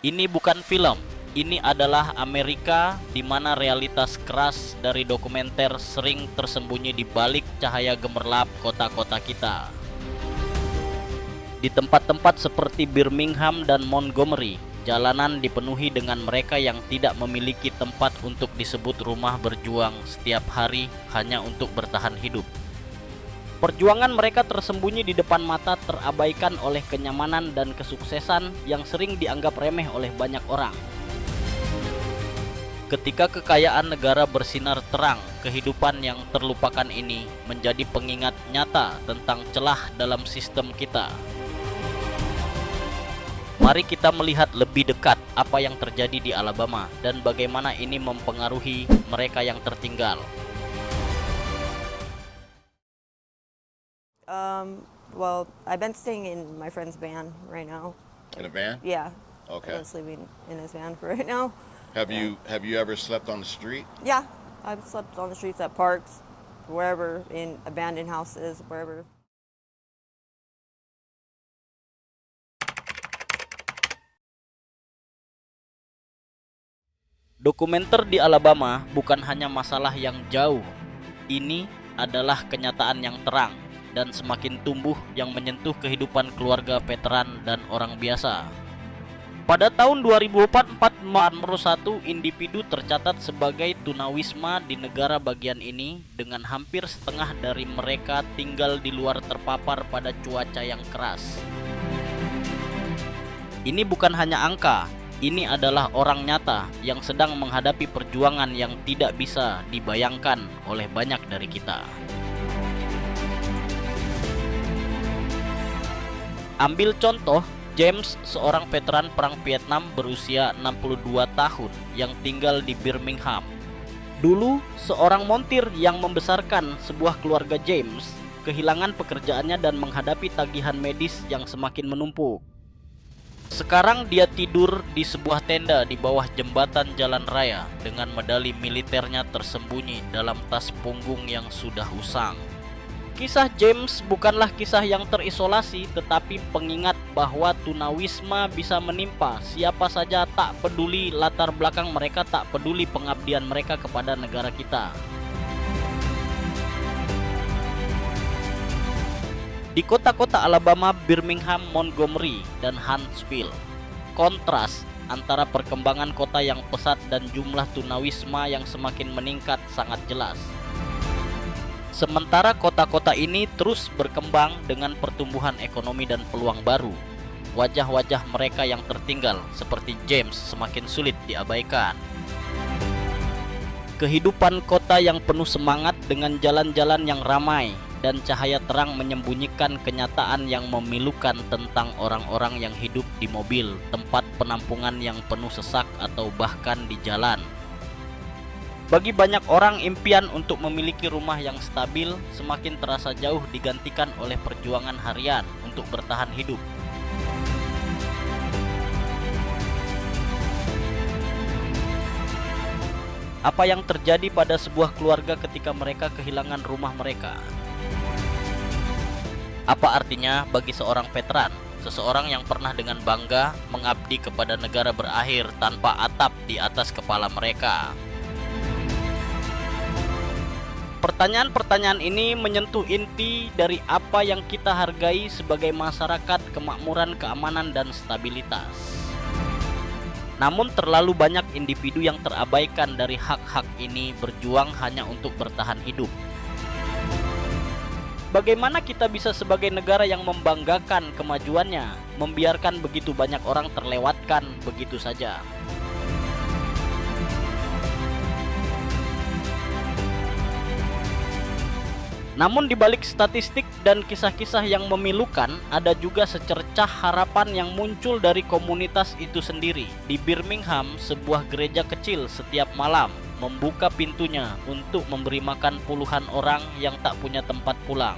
Ini bukan film, ini adalah Amerika di mana realitas keras dari dokumenter sering tersembunyi di balik cahaya gemerlap kota-kota kita. Di tempat-tempat seperti Birmingham dan Montgomery, jalanan dipenuhi dengan mereka yang tidak memiliki tempat untuk disebut rumah berjuang setiap hari hanya untuk bertahan hidup. Perjuangan mereka tersembunyi di depan mata, terabaikan oleh kenyamanan dan kesuksesan yang sering dianggap remeh oleh banyak orang. Ketika kekayaan negara bersinar terang, kehidupan yang terlupakan ini menjadi pengingat nyata tentang celah dalam sistem kita. Mari kita melihat lebih dekat apa yang terjadi di Alabama dan bagaimana ini mempengaruhi mereka yang tertinggal. Well, I've been staying in my friend's van right now. In a van? Yeah. Okay. I've been sleeping in his van for right now. Have you ever slept on the street? Yeah. I've slept on the streets at parks, wherever, in abandoned houses, wherever. Dokumenter di Alabama bukan hanya masalah yang jauh. Ini adalah kenyataan yang terang dan semakin tumbuh yang menyentuh kehidupan keluarga veteran dan orang biasa. Pada tahun 2004, 41 individu tercatat sebagai tunawisma di negara bagian ini, dengan hampir setengah dari mereka tinggal di luar terpapar pada cuaca yang keras. Ini bukan hanya angka, ini adalah orang nyata yang sedang menghadapi perjuangan yang tidak bisa dibayangkan oleh banyak dari kita. Ambil contoh, James, seorang veteran perang Vietnam berusia 62 tahun yang tinggal di Birmingham. Dulu, seorang montir yang membesarkan sebuah keluarga James kehilangan pekerjaannya dan menghadapi tagihan medis yang semakin menumpuk. Sekarang dia tidur di sebuah tenda di bawah jembatan jalan raya dengan medali militernya tersembunyi dalam tas punggung yang sudah usang. Kisah James bukanlah kisah yang terisolasi, tetapi pengingat bahwa tunawisma bisa menimpa siapa saja, tak peduli latar belakang mereka, tak peduli pengabdian mereka kepada negara kita. Di kota-kota Alabama, Birmingham, Montgomery, dan Huntsville, kontras antara perkembangan kota yang pesat dan jumlah tunawisma yang semakin meningkat sangat jelas. Sementara kota-kota ini terus berkembang dengan pertumbuhan ekonomi dan peluang baru, wajah-wajah mereka yang tertinggal seperti James semakin sulit diabaikan. Kehidupan kota yang penuh semangat dengan jalan-jalan yang ramai dan cahaya terang menyembunyikan kenyataan yang memilukan tentang orang-orang yang hidup di mobil, tempat penampungan yang penuh sesak, atau bahkan di jalan. Bagi banyak orang, impian untuk memiliki rumah yang stabil semakin terasa jauh digantikan oleh perjuangan harian untuk bertahan hidup. Apa yang terjadi pada sebuah keluarga ketika mereka kehilangan rumah mereka? Apa artinya bagi seorang veteran, seseorang yang pernah dengan bangga mengabdi kepada negara berakhir tanpa atap di atas kepala mereka? Pertanyaan-pertanyaan ini menyentuh inti dari apa yang kita hargai sebagai masyarakat: kemakmuran, keamanan, dan stabilitas. Namun terlalu banyak individu yang terabaikan dari hak-hak ini, berjuang hanya untuk bertahan hidup. Bagaimana kita bisa sebagai negara yang membanggakan kemajuannya, membiarkan begitu banyak orang terlewatkan begitu saja? Namun di balik statistik dan kisah-kisah yang memilukan, ada juga secercah harapan yang muncul dari komunitas itu sendiri. Di Birmingham, sebuah gereja kecil setiap malam membuka pintunya untuk memberi makan puluhan orang yang tak punya tempat pulang.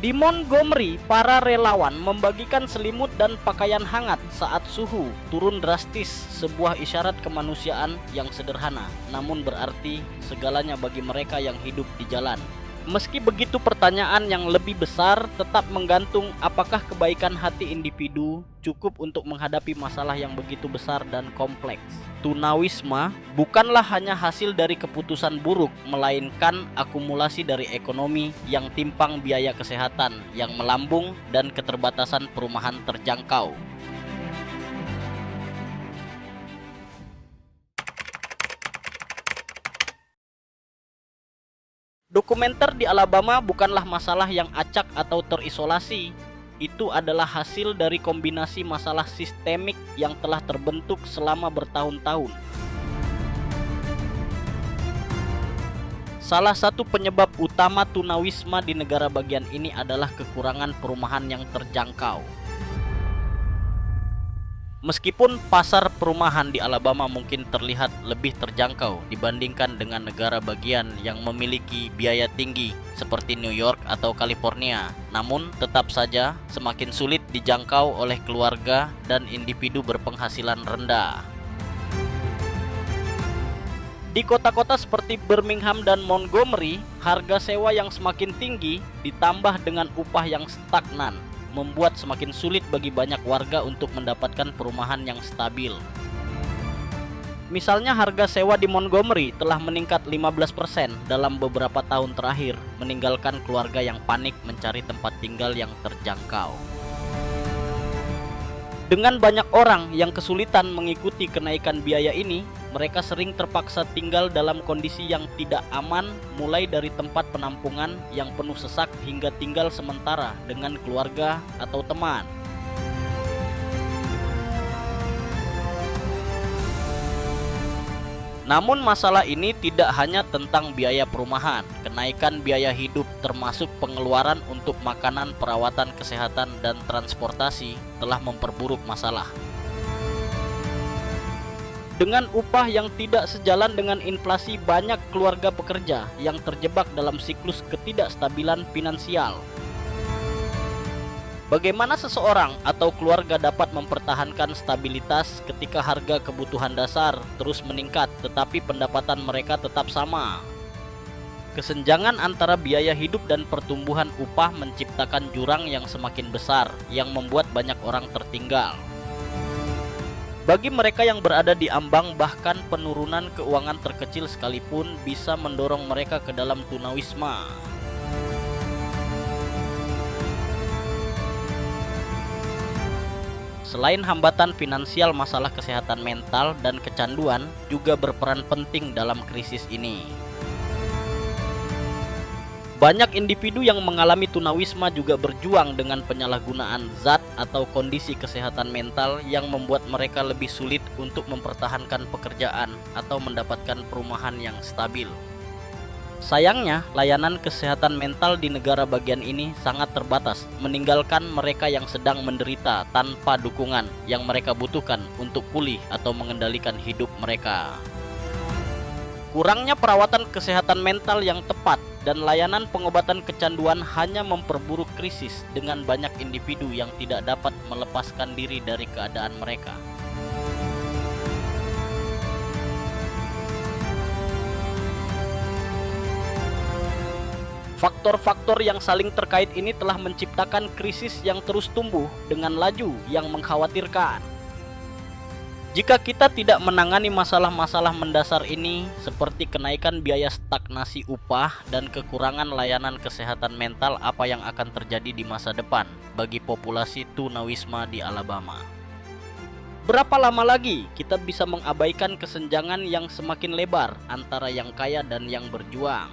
Di Montgomery, para relawan membagikan selimut dan pakaian hangat saat suhu turun drastis, sebuah isyarat kemanusiaan yang sederhana, namun berarti segalanya bagi mereka yang hidup di jalan. Meski begitu, pertanyaan yang lebih besar tetap menggantung apakah kebaikan hati individu cukup untuk menghadapi masalah yang begitu besar dan kompleks. Tunawisma bukanlah hanya hasil dari keputusan buruk, melainkan akumulasi dari ekonomi yang timpang, biaya kesehatan yang melambung, dan keterbatasan perumahan terjangkau. Dokumenter di Alabama bukanlah masalah yang acak atau terisolasi. Itu adalah hasil dari kombinasi masalah sistemik yang telah terbentuk selama bertahun-tahun. Salah satu penyebab utama tunawisma di negara bagian ini adalah kekurangan perumahan yang terjangkau. Meskipun pasar perumahan di Alabama mungkin terlihat lebih terjangkau dibandingkan dengan negara bagian yang memiliki biaya tinggi seperti New York atau California, namun tetap saja semakin sulit dijangkau oleh keluarga dan individu berpenghasilan rendah. Di kota-kota seperti Birmingham dan Montgomery, harga sewa yang semakin tinggi ditambah dengan upah yang stagnan membuat semakin sulit bagi banyak warga untuk mendapatkan perumahan yang stabil. Misalnya harga sewa di Montgomery telah meningkat 15% dalam beberapa tahun terakhir, meninggalkan keluarga yang panik mencari tempat tinggal yang terjangkau. Dengan banyak orang yang kesulitan mengikuti kenaikan biaya ini, mereka sering terpaksa tinggal dalam kondisi yang tidak aman, mulai dari tempat penampungan yang penuh sesak hingga tinggal sementara dengan keluarga atau teman. Namun masalah ini tidak hanya tentang biaya perumahan. Kenaikan biaya hidup termasuk pengeluaran untuk makanan, perawatan kesehatan, dan transportasi telah memperburuk masalah. Dengan upah yang tidak sejalan dengan inflasi, banyak keluarga pekerja yang terjebak dalam siklus ketidakstabilan finansial. Bagaimana seseorang atau keluarga dapat mempertahankan stabilitas ketika harga kebutuhan dasar terus meningkat tetapi pendapatan mereka tetap sama? Kesenjangan antara biaya hidup dan pertumbuhan upah menciptakan jurang yang semakin besar yang membuat banyak orang tertinggal. Bagi mereka yang berada di ambang, bahkan penurunan keuangan terkecil sekalipun bisa mendorong mereka ke dalam tunawisma. Selain hambatan finansial, masalah kesehatan mental dan kecanduan juga berperan penting dalam krisis ini. Banyak individu yang mengalami tunawisma juga berjuang dengan penyalahgunaan zat atau kondisi kesehatan mental yang membuat mereka lebih sulit untuk mempertahankan pekerjaan atau mendapatkan perumahan yang stabil. Sayangnya, layanan kesehatan mental di negara bagian ini sangat terbatas, meninggalkan mereka yang sedang menderita tanpa dukungan yang mereka butuhkan untuk pulih atau mengendalikan hidup mereka. Kurangnya perawatan kesehatan mental yang tepat dan layanan pengobatan kecanduan hanya memperburuk krisis dengan banyak individu yang tidak dapat melepaskan diri dari keadaan mereka. Faktor-faktor yang saling terkait ini telah menciptakan krisis yang terus tumbuh dengan laju yang mengkhawatirkan. Jika kita tidak menangani masalah-masalah mendasar ini, seperti kenaikan biaya, stagnasi upah, dan kekurangan layanan kesehatan mental, apa yang akan terjadi di masa depan bagi populasi tunawisma di Alabama? Berapa lama lagi kita bisa mengabaikan kesenjangan yang semakin lebar antara yang kaya dan yang berjuang?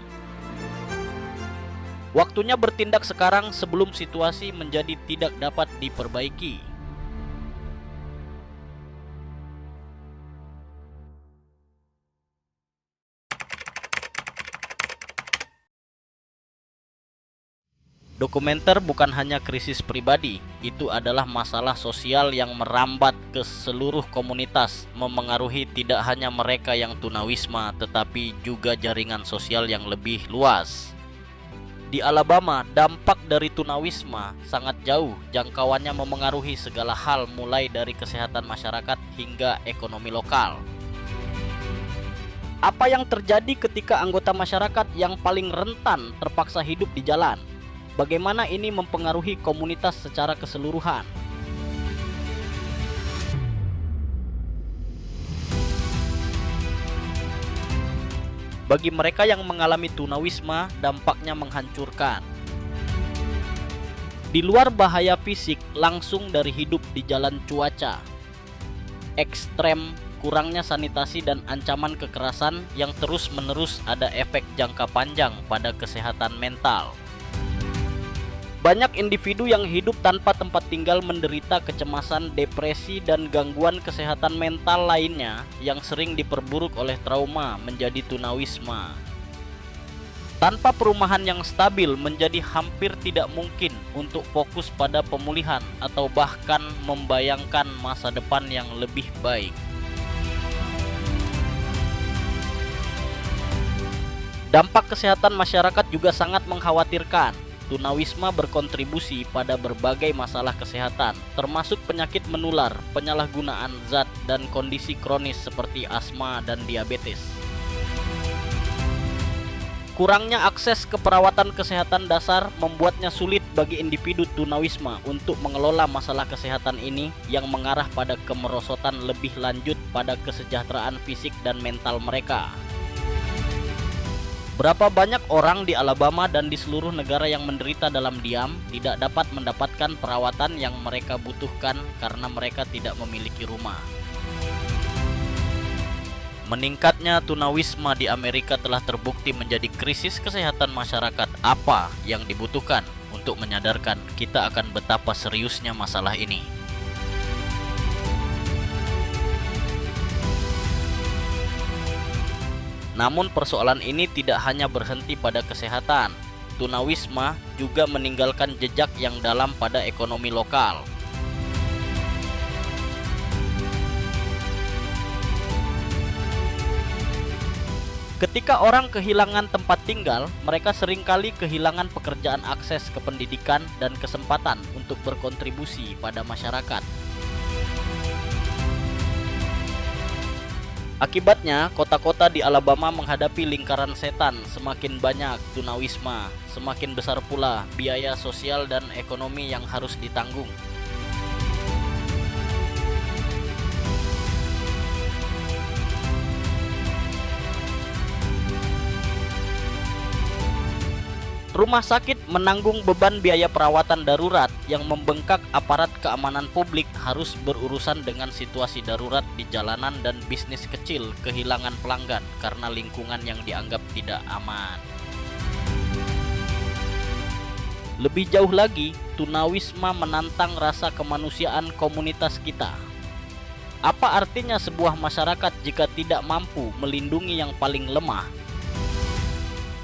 Waktunya bertindak sekarang sebelum situasi menjadi tidak dapat diperbaiki. Dokumenter bukan hanya krisis pribadi, itu adalah masalah sosial yang merambat ke seluruh komunitas, memengaruhi tidak hanya mereka yang tunawisma, tetapi juga jaringan sosial yang lebih luas. Di Alabama, dampak dari tunawisma sangat jauh, jangkauannya memengaruhi segala hal mulai dari kesehatan masyarakat hingga ekonomi lokal. Apa yang terjadi ketika anggota masyarakat yang paling rentan terpaksa hidup di jalan? Bagaimana ini mempengaruhi komunitas secara keseluruhan? Bagi mereka yang mengalami tunawisma, dampaknya menghancurkan. Di luar bahaya fisik langsung dari hidup di jalan cuaca ekstrem, kurangnya sanitasi dan ancaman kekerasan yang terus-menerus ada efek jangka panjang pada kesehatan mental. Banyak individu yang hidup tanpa tempat tinggal menderita kecemasan, depresi, dan gangguan kesehatan mental lainnya yang sering diperburuk oleh trauma menjadi tunawisma. Tanpa perumahan yang stabil menjadi hampir tidak mungkin untuk fokus pada pemulihan atau bahkan membayangkan masa depan yang lebih baik. Dampak kesehatan masyarakat juga sangat mengkhawatirkan. Tunawisma berkontribusi pada berbagai masalah kesehatan, termasuk penyakit menular, penyalahgunaan zat, dan kondisi kronis seperti asma dan diabetes. Kurangnya akses ke perawatan kesehatan dasar membuatnya sulit bagi individu tunawisma untuk mengelola masalah kesehatan ini yang mengarah pada kemerosotan lebih lanjut pada kesejahteraan fisik dan mental mereka. Berapa banyak orang di Alabama dan di seluruh negara yang menderita dalam diam tidak dapat mendapatkan perawatan yang mereka butuhkan karena mereka tidak memiliki rumah. Meningkatnya tunawisma di Amerika telah terbukti menjadi krisis kesehatan masyarakat apa yang dibutuhkan untuk menyadarkan kita akan betapa seriusnya masalah ini. Namun persoalan ini tidak hanya berhenti pada kesehatan. Tunawisma juga meninggalkan jejak yang dalam pada ekonomi lokal. Ketika orang kehilangan tempat tinggal, mereka seringkali kehilangan pekerjaan, akses ke pendidikan, dan kesempatan untuk berkontribusi pada masyarakat. Akibatnya, kota-kota di Alabama menghadapi lingkaran setan. Semakin banyak tunawisma, semakin besar pula biaya sosial dan ekonomi yang harus ditanggung. Rumah sakit menanggung beban biaya perawatan darurat yang membengkak. Aparat keamanan publik harus berurusan dengan situasi darurat di jalanan dan bisnis kecil kehilangan pelanggan karena lingkungan yang dianggap tidak aman. Lebih jauh lagi, tunawisma menantang rasa kemanusiaan komunitas kita. Apa artinya sebuah masyarakat jika tidak mampu melindungi yang paling lemah?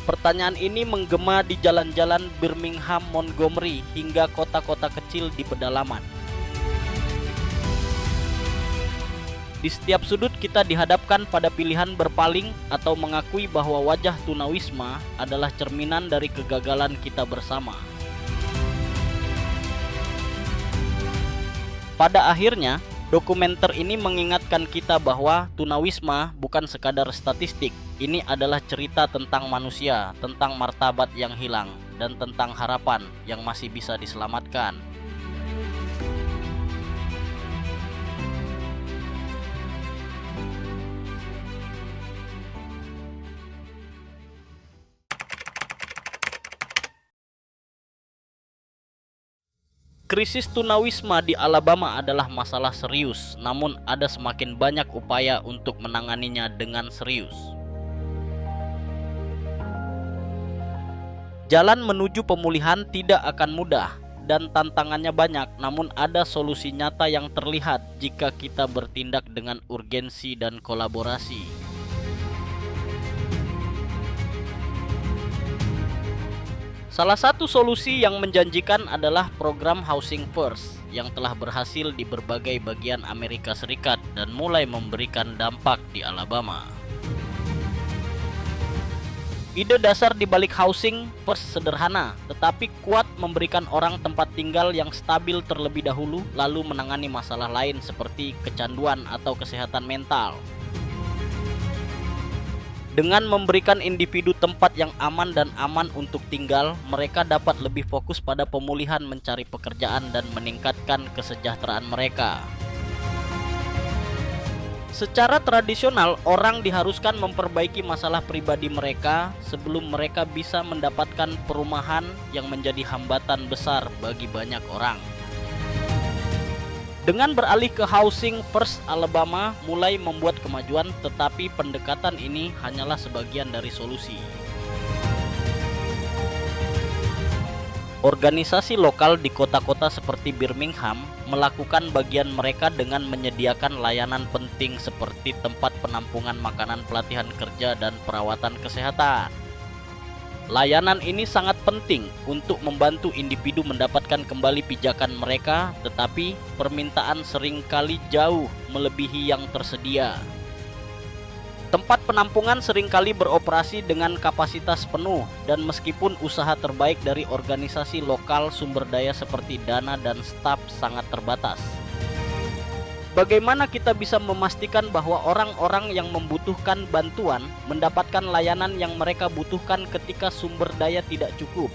Pertanyaan ini menggema di jalan-jalan Birmingham, Montgomery, hingga kota-kota kecil di pedalaman. Di setiap sudut kita dihadapkan pada pilihan berpaling atau mengakui bahwa wajah tunawisma adalah cerminan dari kegagalan kita bersama. Pada akhirnya, dokumenter ini mengingatkan kita bahwa tunawisma bukan sekadar statistik. Ini adalah cerita tentang manusia, tentang martabat yang hilang, dan tentang harapan yang masih bisa diselamatkan. Krisis tunawisma di Alabama adalah masalah serius, namun ada semakin banyak upaya untuk menanganinya dengan serius. Jalan menuju pemulihan tidak akan mudah dan tantangannya banyak, namun ada solusi nyata yang terlihat jika kita bertindak dengan urgensi dan kolaborasi. Salah satu solusi yang menjanjikan adalah program Housing First yang telah berhasil di berbagai bagian Amerika Serikat dan mulai memberikan dampak di Alabama. Ide dasar di balik Housing First sederhana, tetapi kuat, memberikan orang tempat tinggal yang stabil terlebih dahulu, lalu menangani masalah lain seperti kecanduan atau kesehatan mental. Dengan memberikan individu tempat yang aman untuk tinggal, mereka dapat lebih fokus pada pemulihan, mencari pekerjaan, dan meningkatkan kesejahteraan mereka. Secara tradisional, orang diharuskan memperbaiki masalah pribadi mereka sebelum mereka bisa mendapatkan perumahan yang menjadi hambatan besar bagi banyak orang. Dengan beralih ke Housing First, Alabama mulai membuat kemajuan, tetapi pendekatan ini hanyalah sebagian dari solusi. Organisasi lokal di kota-kota seperti Birmingham melakukan bagian mereka dengan menyediakan layanan penting seperti tempat penampungan makanan, pelatihan kerja, dan perawatan kesehatan. Layanan ini sangat penting untuk membantu individu mendapatkan kembali pijakan mereka, tetapi permintaan seringkali jauh melebihi yang tersedia. Tempat penampungan seringkali beroperasi dengan kapasitas penuh, dan meskipun usaha terbaik dari organisasi lokal, sumber daya seperti dana dan staf sangat terbatas. Bagaimana kita bisa memastikan bahwa orang-orang yang membutuhkan bantuan mendapatkan layanan yang mereka butuhkan ketika sumber daya tidak cukup?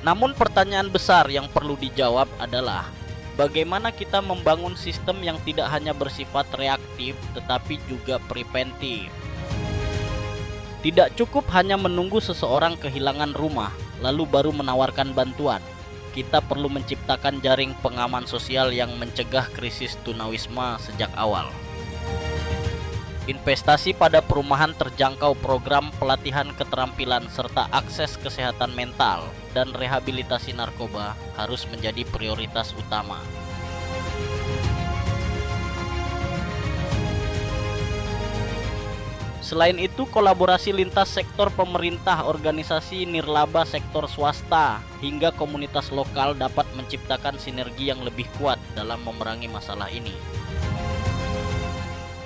Namun pertanyaan besar yang perlu dijawab adalah, bagaimana kita membangun sistem yang tidak hanya bersifat reaktif tetapi juga preventif? Tidak cukup hanya menunggu seseorang kehilangan rumah lalu baru menawarkan bantuan. Kita perlu menciptakan jaring pengaman sosial yang mencegah krisis tunawisma sejak awal. Investasi pada perumahan terjangkau, program pelatihan keterampilan, serta akses kesehatan mental dan rehabilitasi narkoba harus menjadi prioritas utama. Selain itu, kolaborasi lintas sektor pemerintah, organisasi nirlaba, sektor swasta, hingga komunitas lokal dapat menciptakan sinergi yang lebih kuat dalam memerangi masalah ini.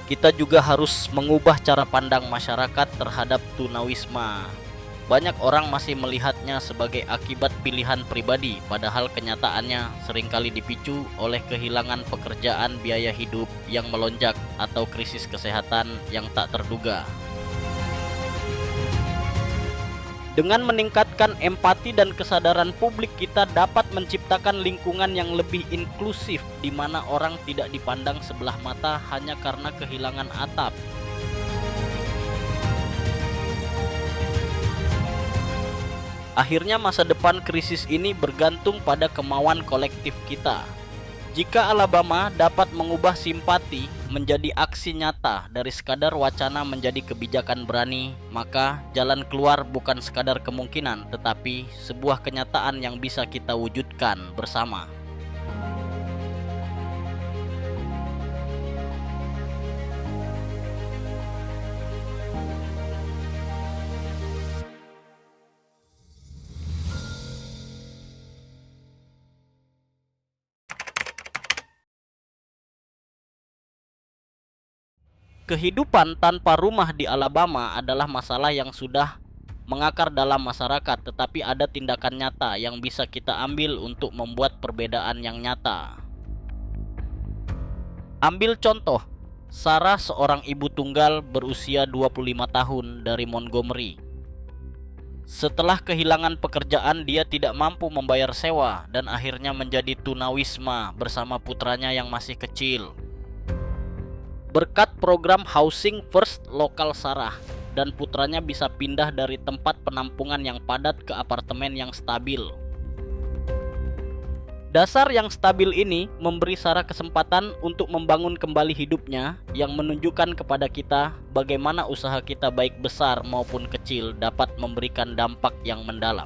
Kita juga harus mengubah cara pandang masyarakat terhadap tunawisma. Banyak orang masih melihatnya sebagai akibat pilihan pribadi, padahal kenyataannya seringkali dipicu oleh kehilangan pekerjaan, biaya hidup yang melonjak, atau krisis kesehatan yang tak terduga. Dengan meningkatkan empati dan kesadaran publik, kita dapat menciptakan lingkungan yang lebih inklusif, di mana orang tidak dipandang sebelah mata hanya karena kehilangan atap. Akhirnya masa depan krisis ini bergantung pada kemauan kolektif kita. Jika Alabama dapat mengubah simpati menjadi aksi nyata, dari sekadar wacana menjadi kebijakan berani, maka jalan keluar bukan sekadar kemungkinan, tetapi sebuah kenyataan yang bisa kita wujudkan bersama. Kehidupan tanpa rumah di Alabama adalah masalah yang sudah mengakar dalam masyarakat, tetapi ada tindakan nyata yang bisa kita ambil untuk membuat perbedaan yang nyata. Ambil contoh, Sarah, seorang ibu tunggal berusia 25 tahun dari Montgomery. Setelah kehilangan pekerjaan, dia tidak mampu membayar sewa dan akhirnya menjadi tunawisma bersama putranya yang masih kecil. Berkat program Housing First lokal, Sarah dan putranya bisa pindah dari tempat penampungan yang padat ke apartemen yang stabil. Dasar yang stabil ini memberi Sarah kesempatan untuk membangun kembali hidupnya, yang menunjukkan kepada kita bagaimana usaha kita, baik besar maupun kecil, dapat memberikan dampak yang mendalam.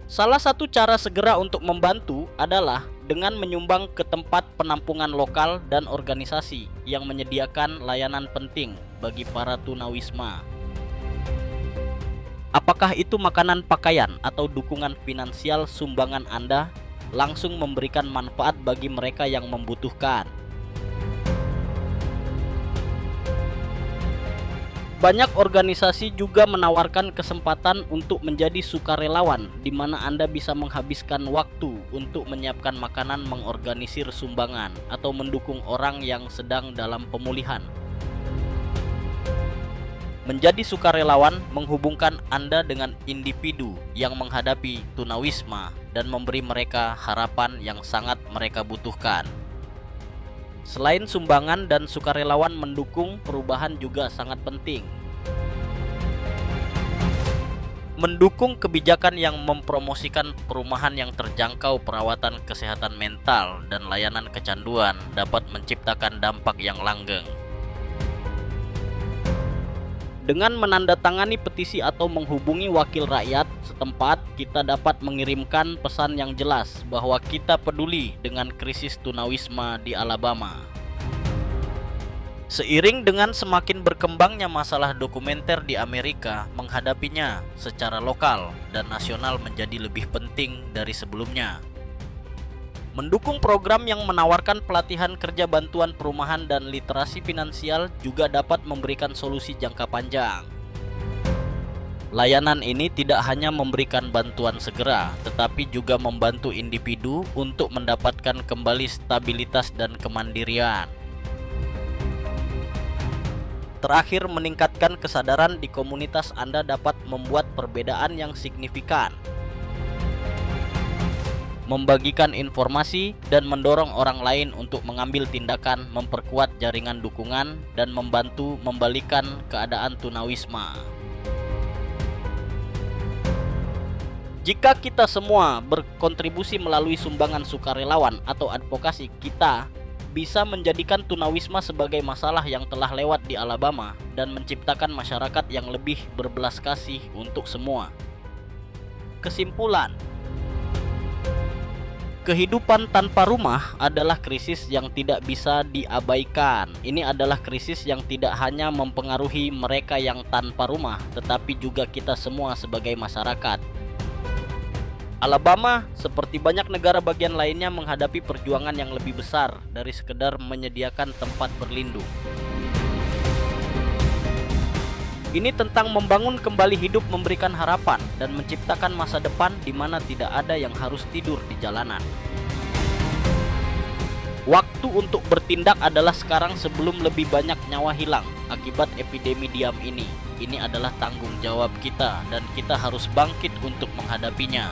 Salah satu cara segera untuk membantu adalah dengan menyumbang ke tempat penampungan lokal dan organisasi yang menyediakan layanan penting bagi para tunawisma. Apakah itu makanan, pakaian, atau dukungan finansial, sumbangan Anda langsung memberikan manfaat bagi mereka yang membutuhkan. Banyak organisasi juga menawarkan kesempatan untuk menjadi sukarelawan, di mana Anda bisa menghabiskan waktu untuk menyiapkan makanan, mengorganisir sumbangan, atau mendukung orang yang sedang dalam pemulihan. Menjadi sukarelawan menghubungkan Anda dengan individu yang menghadapi tunawisma dan memberi mereka harapan yang sangat mereka butuhkan. Selain sumbangan dan sukarelawan mendukung, perubahan juga sangat penting. Mendukung kebijakan yang mempromosikan perumahan yang terjangkau, perawatan kesehatan mental, dan layanan kecanduan dapat menciptakan dampak yang langgeng. Dengan menandatangani petisi atau menghubungi wakil rakyat setempat, kita dapat mengirimkan pesan yang jelas bahwa kita peduli dengan krisis tunawisma di Alabama. Seiring dengan semakin berkembangnya masalah dokumenter di Amerika, menghadapinya secara lokal dan nasional menjadi lebih penting dari sebelumnya. Mendukung program yang menawarkan pelatihan kerja bantuan perumahan dan literasi finansial juga dapat memberikan solusi jangka panjang. Layanan ini tidak hanya memberikan bantuan segera, tetapi juga membantu individu untuk mendapatkan kembali stabilitas dan kemandirian. Terakhir, meningkatkan kesadaran di komunitas Anda dapat membuat perbedaan yang signifikan. Membagikan informasi dan mendorong orang lain untuk mengambil tindakan, memperkuat jaringan dukungan, dan membantu membalikan keadaan tunawisma. Jika kita semua berkontribusi melalui sumbangan sukarelawan atau advokasi, kita bisa menjadikan tunawisma sebagai masalah yang telah lewat di Alabama dan menciptakan masyarakat yang lebih berbelas kasih untuk semua. Kesimpulan: kehidupan tanpa rumah adalah krisis yang tidak bisa diabaikan. Ini adalah krisis yang tidak hanya mempengaruhi mereka yang tanpa rumah, tetapi juga kita semua sebagai masyarakat. Alabama, seperti banyak negara bagian lainnya, menghadapi perjuangan yang lebih besar dari sekedar menyediakan tempat berlindung. Ini tentang membangun kembali hidup, memberikan harapan, dan menciptakan masa depan di mana tidak ada yang harus tidur di jalanan. Waktu untuk bertindak adalah sekarang sebelum lebih banyak nyawa hilang akibat epidemi diam ini. Ini adalah tanggung jawab kita dan kita harus bangkit untuk menghadapinya.